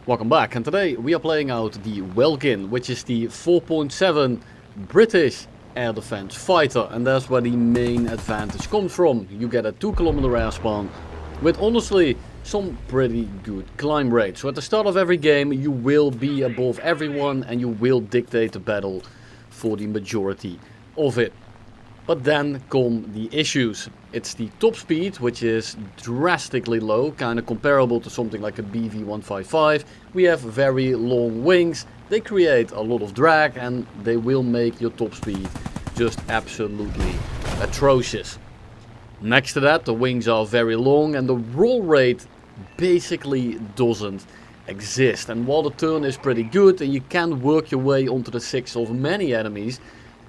Welcome back, and today we are playing out the Welkin, which is the 4.7 British air defense fighter, and that's where the main advantage comes from. You get a 2 kilometer airspan with honestly some pretty good climb rate. So at the start of every game you will be above everyone and you will dictate the battle for the majority of it. But then come the issues. It's the top speed, which is drastically low, kind of comparable to something like a BV-155. We have very long wings, they create a lot of drag and they will make your top speed just absolutely atrocious. Next to that, the wings are very long and the roll rate basically doesn't exist. And while the turn is pretty good and you can work your way onto the six of many enemies,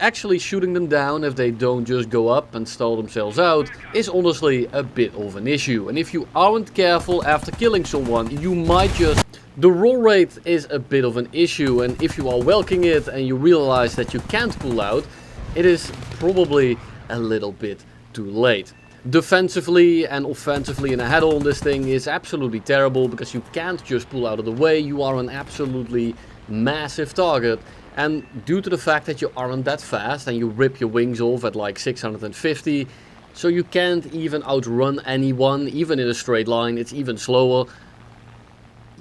actually shooting them down if they don't just go up and stall themselves out is honestly a bit of an issue. And if you aren't careful after killing someone, you might just... The roll rate is a bit of an issue, and if you are welking it and you realize that you can't pull out, it is probably a little bit too late. Defensively and offensively in a head-on, this thing is absolutely terrible because you can't just pull out of the way. You are an absolutely massive target. And due to the fact that you aren't that fast and you rip your wings off at like 650, so you can't even outrun anyone, even in a straight line, it's even slower.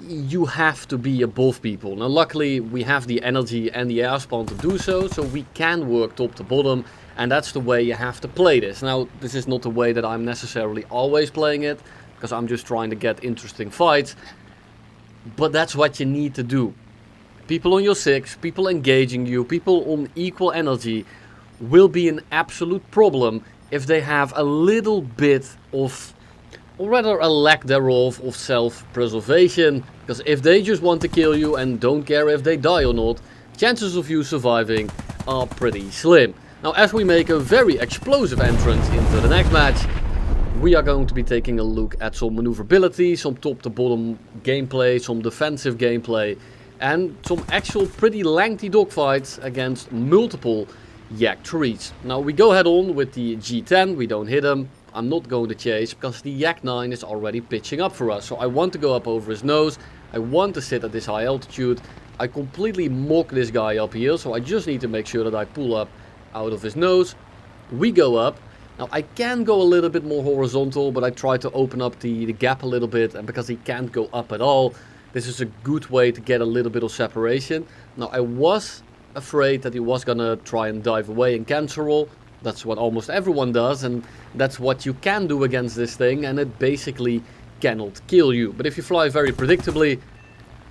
You have to be above people. Now luckily we have the energy and the airspan to do so, so we can work top to bottom, and that's the way you have to play this. Now this is not the way that I'm necessarily always playing it, because I'm just trying to get interesting fights, but that's what you need to do. People on your 6, people engaging you, people on equal energy will be an absolute problem if they have a little bit of, or rather a lack thereof, of self-preservation. Because if they just want to kill you and don't care if they die or not, chances of you surviving are pretty slim. Now as we make a very explosive entrance into the next match, we are going to be taking a look at some maneuverability, some top to bottom gameplay, some defensive gameplay, and some actual pretty lengthy dogfights against multiple Yak trees. Now we go head on with the G10, we don't hit him. I'm not going to chase because the Yak 9 is already pitching up for us. So I want to go up over his nose, I want to sit at this high altitude. I completely mock this guy up here, so I just need to make sure that I pull up out of his nose. We go up. Now I can go a little bit more horizontal, but I try to open up the gap a little bit, and because he can't go up at all, this is a good way to get a little bit of separation. Now I was afraid that he was gonna try and dive away and cancel roll. That's what almost everyone does, and that's what you can do against this thing, and it basically cannot kill you. But if you fly very predictably,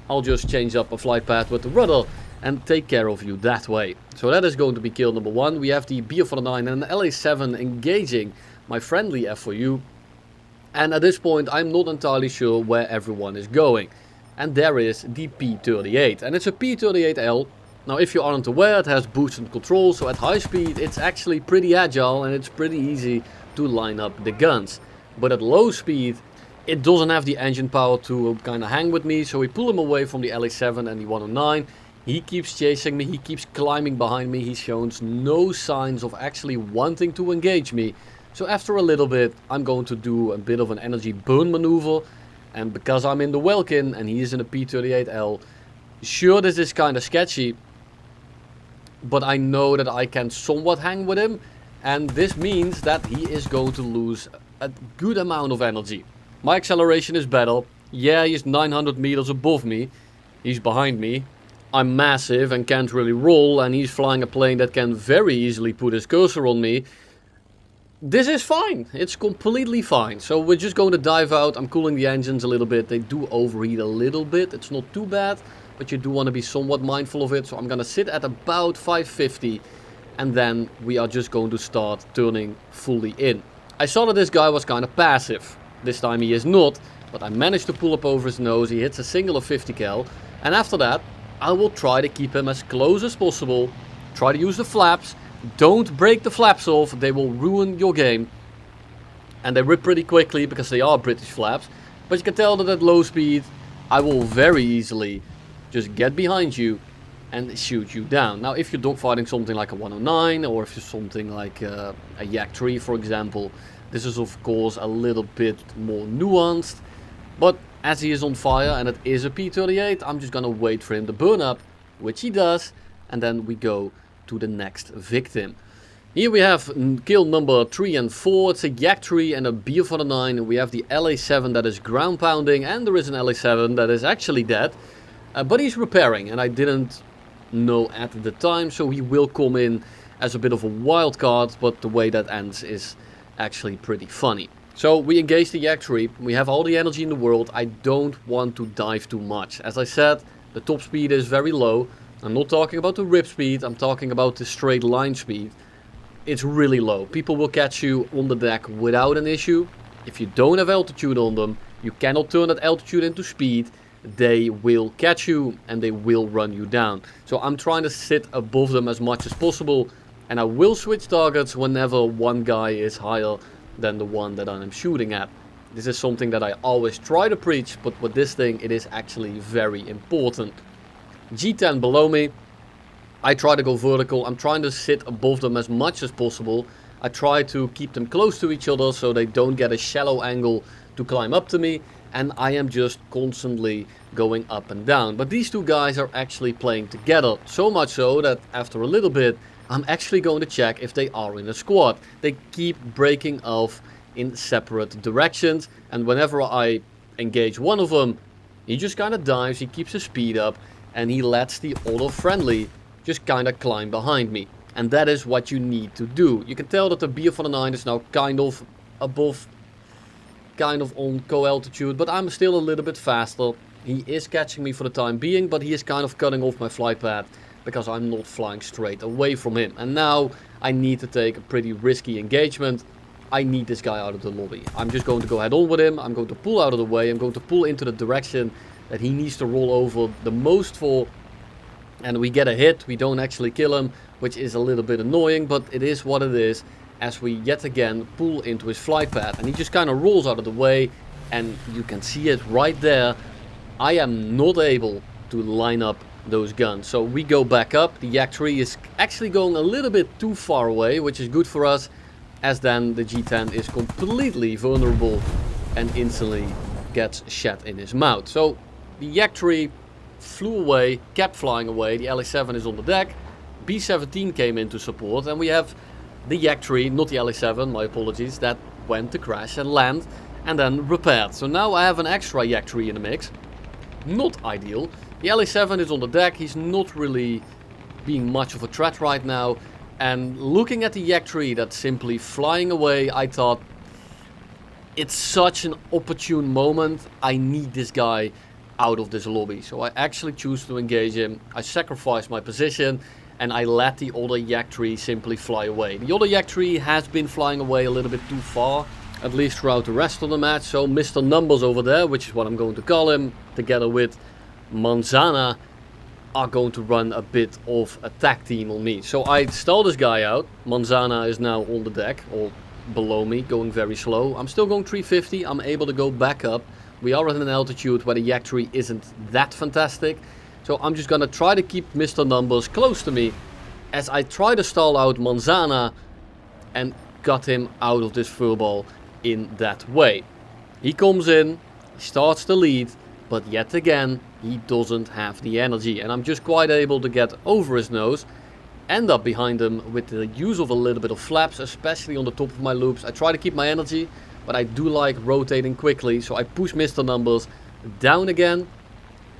I'll just change up a flight path with the rudder and take care of you that way. So that is going to be kill number 1. We have the BF-49 and an LA-7 engaging my friendly F4U. And at this point I'm not entirely sure where everyone is going. And there is the P-38, and it's a P-38L. Now if you aren't aware, it has boosted control, so at high speed it's actually pretty agile and it's pretty easy to line up the guns. But at low speed it doesn't have the engine power to kind of hang with me, so we pull him away from the LA-7 and the 109. He keeps chasing me, he keeps climbing behind me, he shows no signs of actually wanting to engage me. So after a little bit I'm going to do a bit of an energy burn maneuver. And because I'm in the Welkin and he is in a P-38L, sure this is kind of sketchy, but I know that I can somewhat hang with him, and this means that he is going to lose a good amount of energy. My acceleration is better. Yeah, he's 900 meters above me, he's behind me, I'm massive and can't really roll, and he's flying a plane that can very easily put his cursor on me. This is fine, it's completely fine. So we're just going to dive out. I'm cooling the engines a little bit, they do overheat a little bit, it's not too bad, but you do want to be somewhat mindful of it. So I'm going to sit at about 550 and then we are just going to start turning fully in. I saw that this guy was kind of passive, this time he is not, but I managed to pull up over his nose. He hits a single of 50 cal, and after that I will try to keep him as close as possible, try to use the flaps. Don't break the flaps off, they will ruin your game. And they rip pretty quickly because they are British flaps. But you can tell that at low speed I will very easily just get behind you and shoot you down. Now if you're dogfighting something like a 109, or if you're something like a Yak 3 for example, this is of course a little bit more nuanced. But as he is on fire, and it is a P38, I'm just gonna wait for him to burn up, which he does, and then we go to the next victim. Here we have kill number 3 and 4, it's a Yak tree and a B49, we have the LA7 that is ground pounding, and there is an LA7 that is actually dead, but he's repairing, and I didn't know at the time, so he will come in as a bit of a wild card, but the way that ends is actually pretty funny. So we engage the Yak tree, we have all the energy in the world, I don't want to dive too much. As I said, the top speed is very low, I'm not talking about the rip speed, I'm talking about the straight line speed. It's really low. People will catch you on the deck without an issue. If you don't have altitude on them, you cannot turn that altitude into speed. They will catch you and they will run you down. So I'm trying to sit above them as much as possible. And I will switch targets whenever one guy is higher than the one that I'm shooting at. This is something that I always try to preach, but with this thing it is actually very important. G10 below me. I try to go vertical, I'm trying to sit above them as much as possible. I try to keep them close to each other so they don't get a shallow angle to climb up to me. And I am just constantly going up and down. But these two guys are actually playing together. So much so that after a little bit, I'm actually going to check if they are in a squad. They keep breaking off in separate directions. And whenever I engage one of them, he just kind of dives, he keeps his speed up. And he lets the other friendly just kind of climb behind me. And that is what you need to do. You can tell that the B49 is now kind of above, kind of on co-altitude, but I'm still a little bit faster. He is catching me for the time being, but he is kind of cutting off my flight path because I'm not flying straight away from him. And now I need to take a pretty risky engagement. I need this guy out of the lobby. I'm just going to go head on with him. I'm going to pull out of the way. I'm going to pull into the direction that he needs to roll over the most for. And we get a hit, we don't actually kill him, which is a little bit annoying, but it is what it is, as we yet again pull into his flight path. And he just kind of rolls out of the way, and you can see it right there. I am not able to line up those guns. So we go back up, the Yak tree is actually going a little bit too far away, which is good for us, as then the G10 is completely vulnerable and instantly gets shot in his mouth. So the Yak tree flew away, kept flying away, the LA7 is on the deck, B17 came in to support, and we have the Yak tree, not the LA7, my apologies, that went to crash and land and then repaired. So now I have an extra Yak tree in the mix. Not ideal. The LA7 is on the deck, he's not really being much of a threat right now, and looking at the Yak tree that's simply flying away, I thought it's such an opportune moment, I need this guy out of this lobby. So I actually choose to engage him. I sacrifice my position and I let the other Yak tree simply fly away. The other Yak tree has been flying away a little bit too far, at least throughout the rest of the match. So Mr. Numbers over there, which is what I'm going to call him, together with Manzana, are going to run a bit of a tag team on me. So I stall this guy out. Manzana is now on the deck or below me, going very slow. I'm still going 350. I'm able to go back up. We are at an altitude where the Yak tree isn't that fantastic. So I'm just gonna try to keep Mr. Numbers close to me as I try to stall out Manzana and cut him out of this furball in that way. He comes in, he starts to lead, but yet again he doesn't have the energy, and I'm just quite able to get over his nose, end up behind him with the use of a little bit of flaps, especially on the top of my loops. I try to keep my energy, but I do like rotating quickly, so I push Mr. Numbers down again,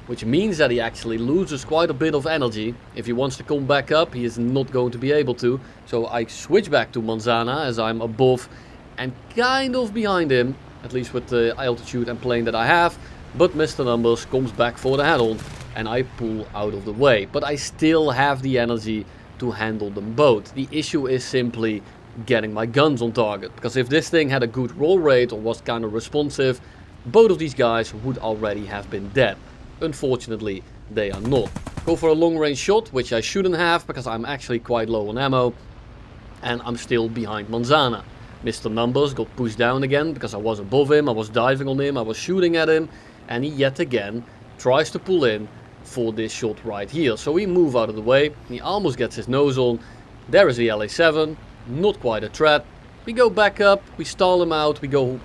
which means that he actually loses quite a bit of energy. If he wants to come back up, he is not going to be able to. So I switch back to Manzana as I'm above and kind of behind him, at least with the altitude and plane that I have. But Mr. Numbers comes back for the head-on and I pull out of the way. But I still have the energy to handle them both. The issue is simply getting my guns on target, because if this thing had a good roll rate or was kind of responsive, both of these guys would already have been dead. Unfortunately, they are not. Go for a long range shot, which I shouldn't have because I'm actually quite low on ammo, and I'm still behind Manzana. Mr. Numbers got pushed down again because I was above him, I was diving on him, I was shooting at him, and he yet again tries to pull in for this shot right here. So we move out of the way, he almost gets his nose on. There is the LA7. Not quite a threat. We go back up, we stall him out, we go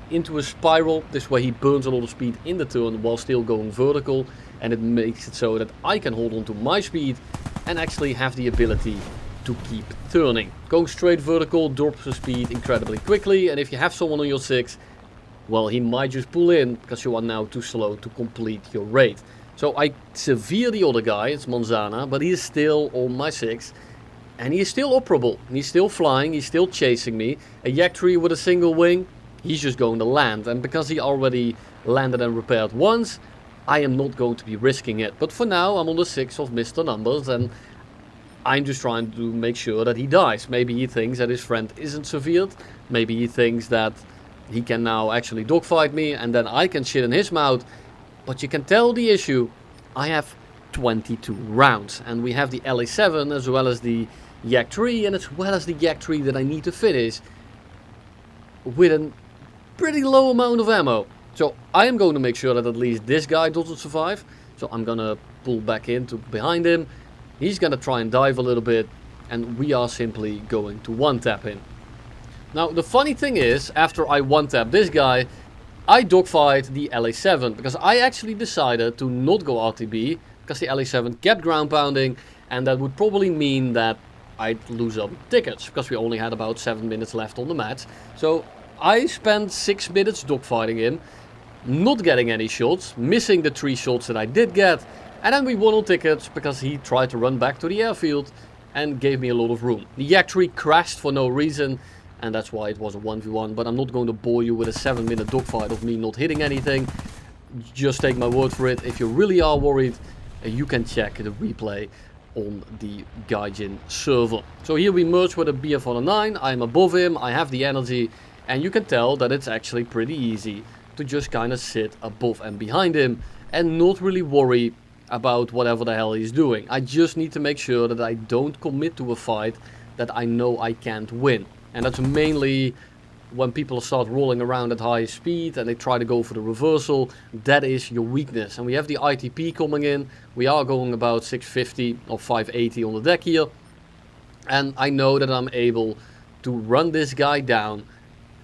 into a spiral. This way he burns a lot of speed in the turn while still going vertical, and it makes it so that I can hold on to my speed and actually have the ability to keep turning. Going straight vertical drops the speed incredibly quickly, and if you have someone on your 6, well, he might just pull in because you are now too slow to complete your raid. So I severe the other guy, it's Manzana, but he is still on my 6. And he is still operable. He's still flying, he's still chasing me. A yak tree with a single wing, he's just going to land. And because he already landed and repaired once, I am not going to be risking it. But for now, I'm on the 6 of Mr. Numbers, and I'm just trying to make sure that he dies. Maybe he thinks that his friend isn't severed. Maybe he thinks that he can now actually dogfight me, and then I can shit in his mouth. But you can tell the issue. I have 22 rounds, and we have the LA7 as well as the Yak 3, and as well as the Yak 3 that I need to finish with a pretty low amount of ammo. So I am going to make sure that at least this guy doesn't survive. So I'm gonna pull back in to behind him. He's gonna try and dive a little bit, and we are simply going to one-tap him. Now the funny thing is, after I one-tap this guy, I dogfight the LA7 because I actually decided to not go RTB because the LA7 kept ground pounding, and that would probably mean that I'd lose up tickets because we only had about 7 minutes left on the match. So I spent 6 minutes dogfighting him, not getting any shots, missing the 3 shots that I did get, and then we won on tickets because he tried to run back to the airfield and gave me a lot of room. The Yak 3 crashed for no reason, and that's why it was a 1v1, but I'm not going to bore you with a 7-minute dogfight of me not hitting anything. Just take my word for it. If you really are worried, you can check the replay on the Gaijin server. So here we merge with a BF on a 9, I'm above him, I have the energy, and you can tell that it's actually pretty easy to just kind of sit above and behind him and not really worry about whatever the hell he's doing. I just need to make sure that I don't commit to a fight that I know I can't win. And that's mainly when people start rolling around at high speed and they try to go for the reversal. That is your weakness. And we have the ITP coming in. We are going about 650 or 580 on the deck here. And I know that I'm able to run this guy down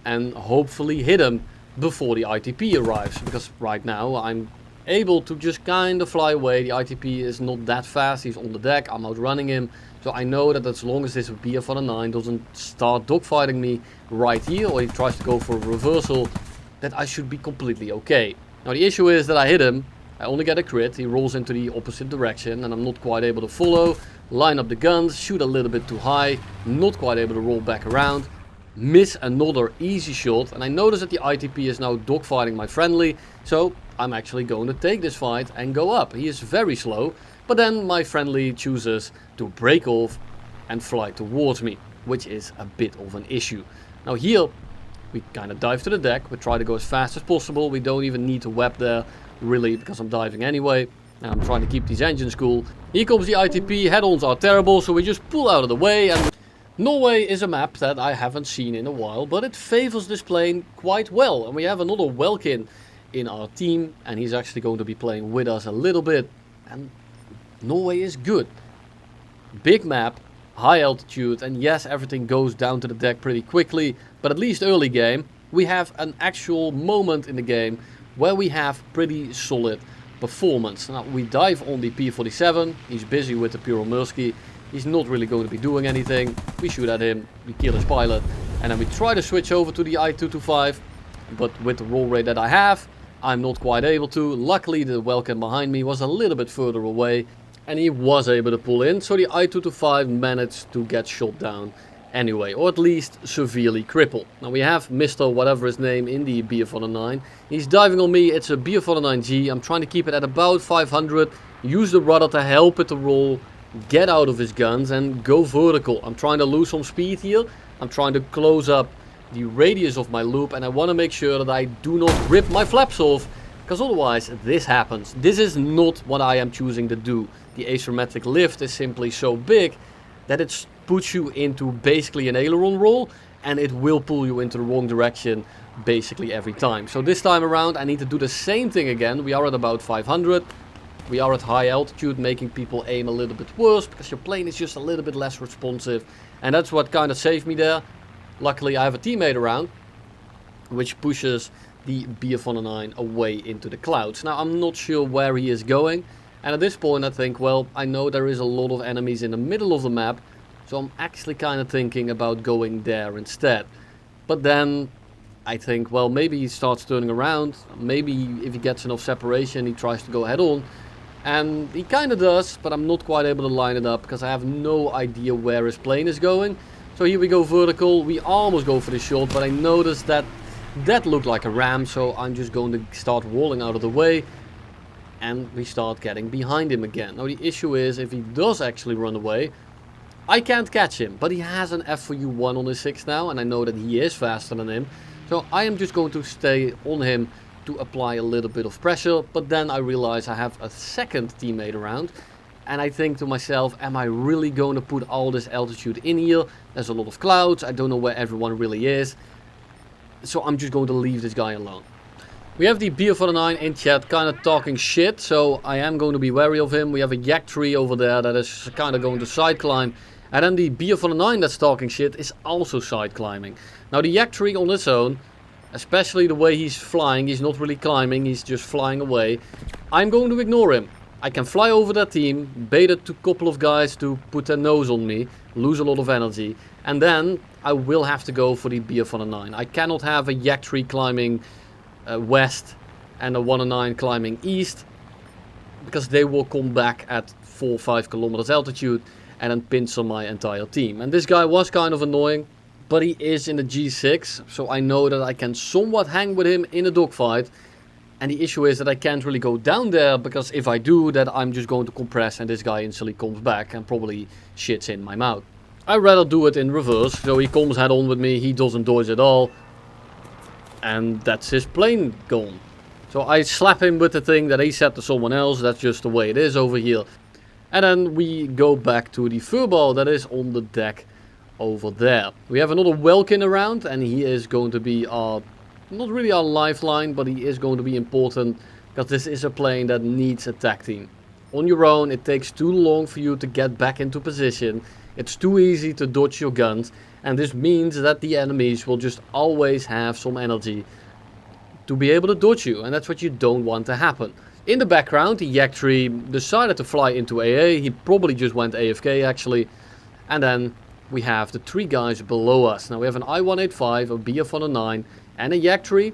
and hopefully hit him before the ITP arrives. Because right now I'm able to just kind of fly away. The ITP is not that fast. He's on the deck. I'm outrunning him. So I know that as long as this BF on a 9 doesn't start dogfighting me right here, or he tries to go for a reversal, that I should be completely okay. Now the issue is that I hit him, I only get a crit, he rolls into the opposite direction, and I'm not quite able to follow, line up the guns, shoot a little bit too high, not quite able to roll back around, miss another easy shot, and I notice that the ITP is now dogfighting my friendly, so I'm actually going to take this fight and go up. He is very slow. But then my friendly chooses to break off and fly towards me, which is a bit of an issue. Now here, we kind of dive to the deck, we try to go as fast as possible, we don't even need to web there, really, because I'm diving anyway, and I'm trying to keep these engines cool. Here comes the ITP, head-ons are terrible, so we just pull out of the way, and Norway is a map that I haven't seen in a while, but it favors this plane quite well, and we have another Welkin in our team, and he's actually going to be playing with us a little bit, and Norway is good. Big map, high altitude, and yes, everything goes down to the deck pretty quickly, but at least early game, we have an actual moment in the game where we have pretty solid performance. Now, we dive on the P-47, he's busy with the Pyromursky, he's not really going to be doing anything, we shoot at him, we kill his pilot, and then we try to switch over to the I-225, but with the roll rate that I have, I'm not quite able to. Luckily, the Welkin behind me was a little bit further away, and he was able to pull in, so the I-225 managed to get shot down anyway, or at least severely crippled. Now we have Mr. whatever his name in the BF-9. He's diving on me, it's a BF-9G, I'm trying to keep it at about 500, use the rudder to help it to roll, get out of his guns and go vertical. I'm trying to lose some speed here, I'm trying to close up the radius of my loop, and I want to make sure that I do not rip my flaps off, because otherwise this happens. This is not what I am choosing to do. The asymmetric lift is simply so big that it puts you into basically an aileron roll, and it will pull you into the wrong direction basically every time. So this time around I need to do the same thing again. We are at about 500. We are at high altitude, making people aim a little bit worse because your plane is just a little bit less responsive, and that's what kind of saved me there. Luckily I have a teammate around, which pushes the BF-109 away into the clouds. Now I'm not sure where he is going, and at this point I think, well, I know there is a lot of enemies in the middle of the map, so I'm actually kind of thinking about going there instead. But then I think, well, maybe he starts turning around, maybe if he gets enough separation he tries to go head on, and he kind of does, but I'm not quite able to line it up because I have no idea where his plane is going. So here we go vertical, we almost go for the shot, but I noticed that looked like a ram, so I'm just going to start rolling out of the way, and we start getting behind him again. Now the issue is, if he does actually run away, I can't catch him, but he has an F4U1 on his 6 now, and I know that he is faster than him. So I am just going to stay on him to apply a little bit of pressure, but then I realize I have a second teammate around, and I think to myself, am I really going to put all this altitude in here? There's a lot of clouds, I don't know where everyone really is, so I'm just going to leave this guy alone. We have the BF-109 in chat kind of talking shit, so I am going to be wary of him. We have a yak tree over there that is kind of going to side climb. And then the BF-109 that's talking shit is also side climbing. Now the yak tree on its own, especially the way he's flying, he's not really climbing, he's just flying away. I'm going to ignore him. I can fly over that team, bait a couple of guys to put their nose on me, lose a lot of energy, and then I will have to go for the BF-109. I cannot have a yak tree climbing west and a 109 climbing east, because they will come back at 4 or 5 kilometers altitude and then pincer my entire team. And this guy was kind of annoying, but he is in the G6, so I know that I can somewhat hang with him in a dogfight. And the issue is that I can't really go down there, because if I do, that I'm just going to compress and this guy instantly comes back and probably shits in my mouth. I'd rather do it in reverse, so he comes head on with me, he doesn't dodge at all, and that's his plane gone. So I slap him with the thing that he said to someone else, that's just the way it is over here. And then we go back to the furball that is on the deck over there. We have another Welkin around, and he is going to be our, not really our lifeline, but he is going to be important, because this is a plane that needs a tag team. On your own, it takes too long for you to get back into position. It's too easy to dodge your guns, and this means that the enemies will just always have some energy to be able to dodge you, and that's what you don't want to happen. In the background, the yak tree decided to fly into AA. He probably just went AFK actually. And then we have the 3 guys below us. Now we have an I-185, a BF-109 and a yak tree.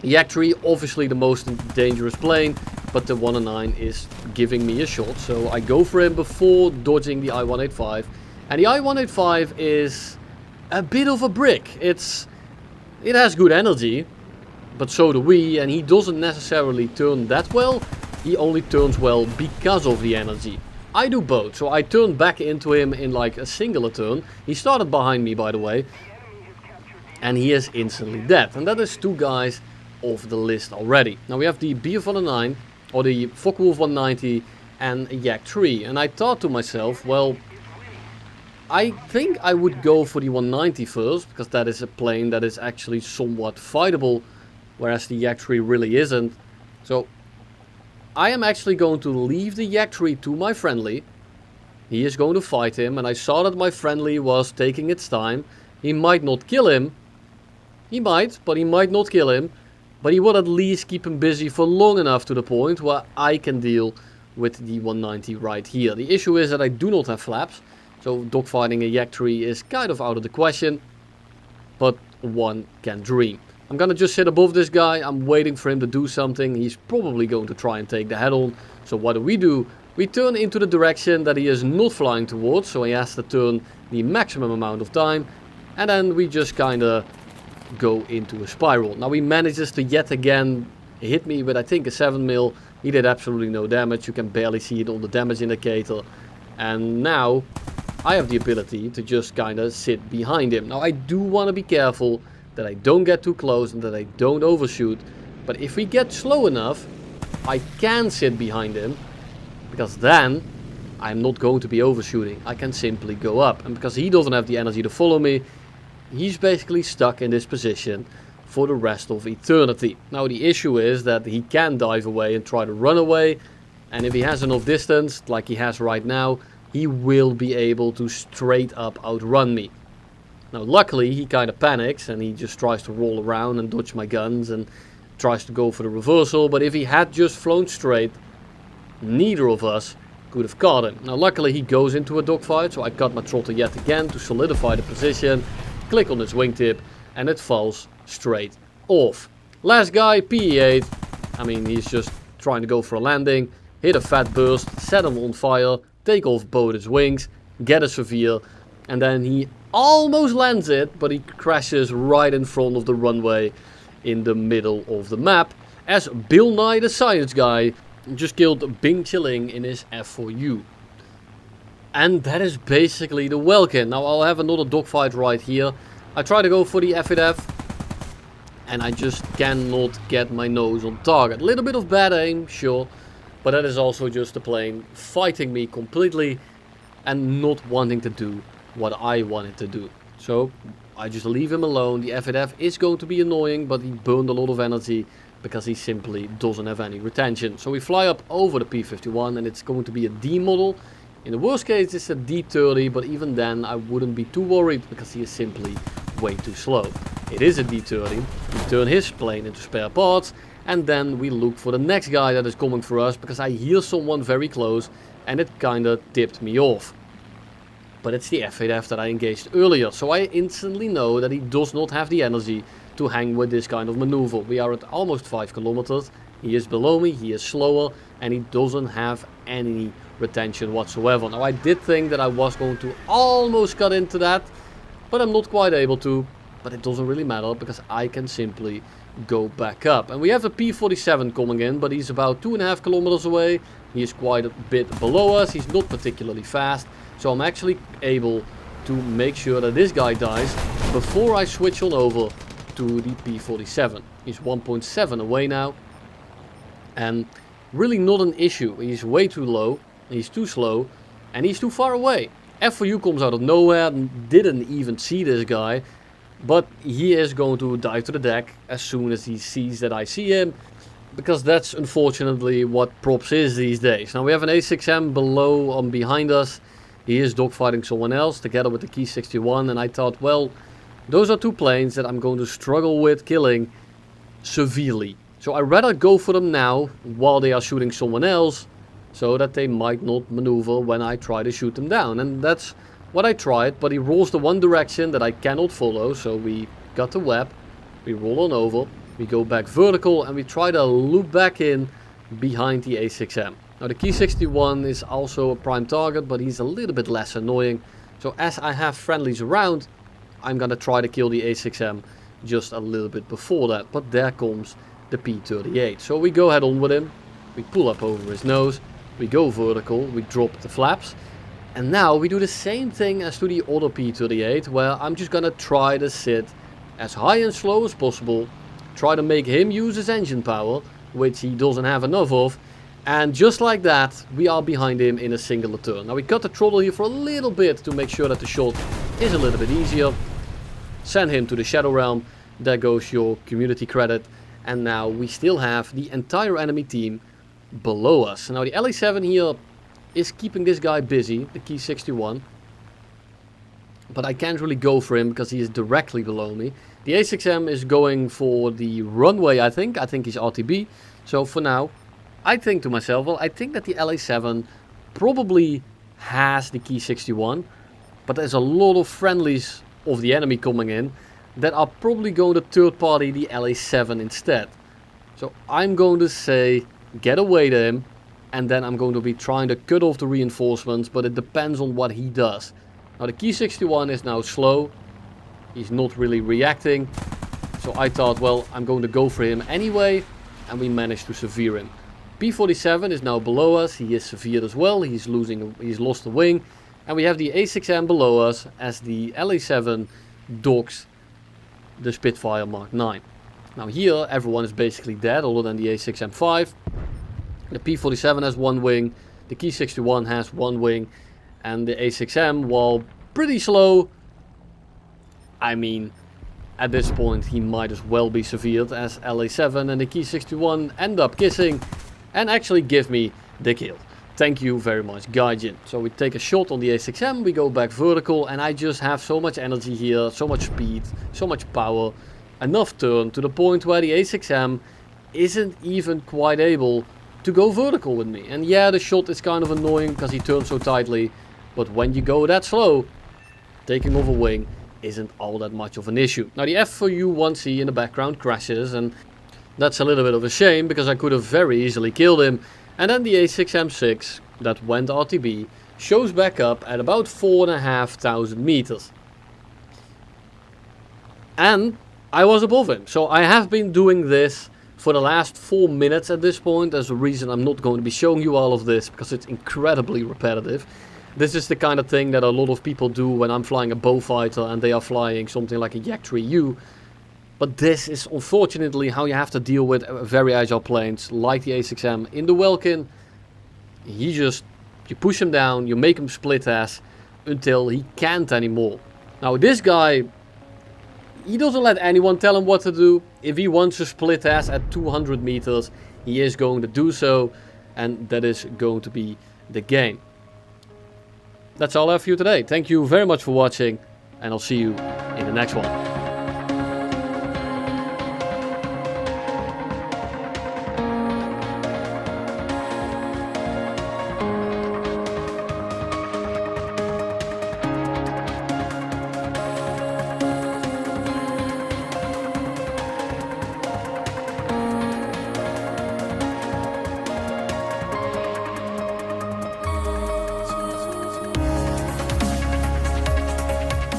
The yak tree, obviously the most dangerous plane, but the 109 is giving me a shot. So I go for him before dodging the I-185. And the I-185 is a bit of a brick. It has good energy, but so do we, and he doesn't necessarily turn that well. He only turns well because of the energy. I do both, so I turn back into him in like a singular turn. He started behind me, by the way, and he is instantly dead. And that is 2 guys off the list already. Now we have the BF-109, or the Focke-Wulf 190, and a yak tree. And I thought to myself, well, I think I would go for the 190 first, because that is a plane that is actually somewhat fightable, whereas the yak tree really isn't. So I am actually going to leave the yak tree to my friendly. He is going to fight him, and I saw that my friendly was taking its time. He might not kill him. He might, but he might not kill him. But he will at least keep him busy for long enough to the point where I can deal with the 190 right here. The issue is that I do not have flaps, so dogfighting a yak tree is kind of out of the question. But one can dream. I'm gonna just sit above this guy. I'm waiting for him to do something. He's probably going to try and take the head on. So what do? We turn into the direction that he is not flying towards. So he has to turn the maximum amount of time. And then we just kinda go into a spiral. Now he manages to yet again hit me with, I think, a 7 mil. He did absolutely no damage. You can barely see it on the damage indicator. And now I have the ability to just kinda sit behind him. Now I do want to be careful that I don't get too close and that I don't overshoot. But if we get slow enough, I can sit behind him, because then I'm not going to be overshooting. I can simply go up. And because he doesn't have the energy to follow me, he's basically stuck in this position for the rest of eternity. Now the issue is that he can dive away and try to run away. And if he has enough distance, like he has right now, he will be able to straight up outrun me. Now luckily he kind of panics and he just tries to roll around and dodge my guns and tries to go for the reversal, but if he had just flown straight, neither of us could have caught him. Now luckily he goes into a dogfight, so I cut my throttle yet again to solidify the position, click on his wingtip, and it falls straight off. Last guy, PE8, I mean he's just trying to go for a landing, hit a fat burst, set him on fire, take off both his wings, get a severe, and then he almost lands it, but he crashes right in front of the runway in the middle of the map, as Bill Nye the Science Guy just killed Bing Chilling in his F4U. And that is basically the Welkin. Now I'll have another dogfight right here. I try to go for the F8F, and I just cannot get my nose on target. A little bit of bad aim, sure, but that is also just the plane fighting me completely and not wanting to do what I wanted to do. So I just leave him alone. The F8F is going to be annoying, but he burned a lot of energy because he simply doesn't have any retention. So we fly up over the P-51 and it's going to be a D model. In the worst case it's a D-30, but even then I wouldn't be too worried because he is simply way too slow. It is a D-30, we turn his plane into spare parts and then we look for the next guy that is coming for us because I hear someone very close and it kinda tipped me off. But it's the F8F that I engaged earlier, so I instantly know that he does not have the energy to hang with this kind of maneuver. We are at almost 5 kilometers, he is below me, he is slower, and he doesn't have any retention whatsoever. Now I did think that I was going to almost cut into that, but I'm not quite able to. But it doesn't really matter because I can simply go back up. And we have a P-47 coming in, but he's about 2.5 kilometers away. He is quite a bit below us, he's not particularly fast. So I'm actually able to make sure that this guy dies before I switch on over to the P-47. He's 1.7 away now. And really not an issue. He's way too low, he's too slow, and he's too far away. F4U comes out of nowhere, didn't even see this guy. But he is going to dive to the deck as soon as he sees that I see him. Because that's unfortunately what props is these days. Now we have an A6M below on behind us. He is dogfighting someone else together with the Key 61. And I thought, well, those are two planes that I'm going to struggle with killing severely. So I'd rather go for them now while they are shooting someone else. So that they might not maneuver when I try to shoot them down. And that's what I tried, but he rolls the one direction that I cannot follow. So we got the web, we roll on over, we go back vertical and we try to loop back in behind the A6M. Now the Key 61 is also a prime target, but he's a little bit less annoying. So as I have friendlies around, I'm gonna try to kill the A6M just a little bit before that. But there comes the P-38. So we go head on with him, we pull up over his nose, we go vertical, we drop the flaps. And now we do the same thing as to the other P-38, where I'm just gonna try to sit as high and slow as possible, try to make him use his engine power, which he doesn't have enough of, and just like that, we are behind him in a singular turn. Now we cut the throttle here for a little bit to make sure that the shot is a little bit easier. Send him to the Shadow Realm, there goes your community credit, and now we still have the entire enemy team below us. Now the LA-7 here is keeping this guy busy, the Key 61. But I can't really go for him because he is directly below me. The A6M is going for the runway, I think. I think he's RTB. So for now, I think to myself, well, I think that the LA-7 probably has the Key 61. But there's a lot of friendlies of the enemy coming in that are probably going to third party the LA-7 instead. So I'm going to say, get away to him. And then I'm going to be trying to cut off the reinforcements, but it depends on what he does. Now the Key 61 is now slow. He's not really reacting. So I thought, well, I'm going to go for him anyway. And we managed to severe him. P-47 is now below us. He is severed as well. He's lost a wing. And we have the A6M below us as the LA-7 docks the Spitfire Mark 9. Now here everyone is basically dead other than the A6M5. The P-47 has one wing, the Key 61 has one wing, and the A6M, while pretty slow, I mean, at this point he might as well be severed as LA-7 and the Key 61 end up kissing and actually give me the kill. Thank you very much, Gaijin. So we take a shot on the A6M, we go back vertical, and I just have so much energy here, so much speed, so much power, enough turn to the point where the A6M isn't even quite able to go vertical with me. And yeah, the shot is kind of annoying because he turns so tightly, but when you go that slow, taking off a wing isn't all that much of an issue. Now the F4U1C in the background crashes, and that's a little bit of a shame because I could have very easily killed him. And then the A6M6 that went RTB shows back up at about 4,500 meters. And I was above him. So I have been doing this for the last 4 minutes at this point. There's a reason I'm not going to be showing you all of this because it's incredibly repetitive. This is the kind of thing that a lot of people do when I'm flying a bow fighter and they are flying something like a Yak 3U. But this is unfortunately how you have to deal with very agile planes like the A6M in the Welkin. You push him down, you make him split ass until he can't anymore. Now this guy, he doesn't let anyone tell him what to do. If he wants to split ass at 200 meters, he is going to do so, and that is going to be the game. That's all I have for you today. Thank you very much for watching, and I'll see you in the next one.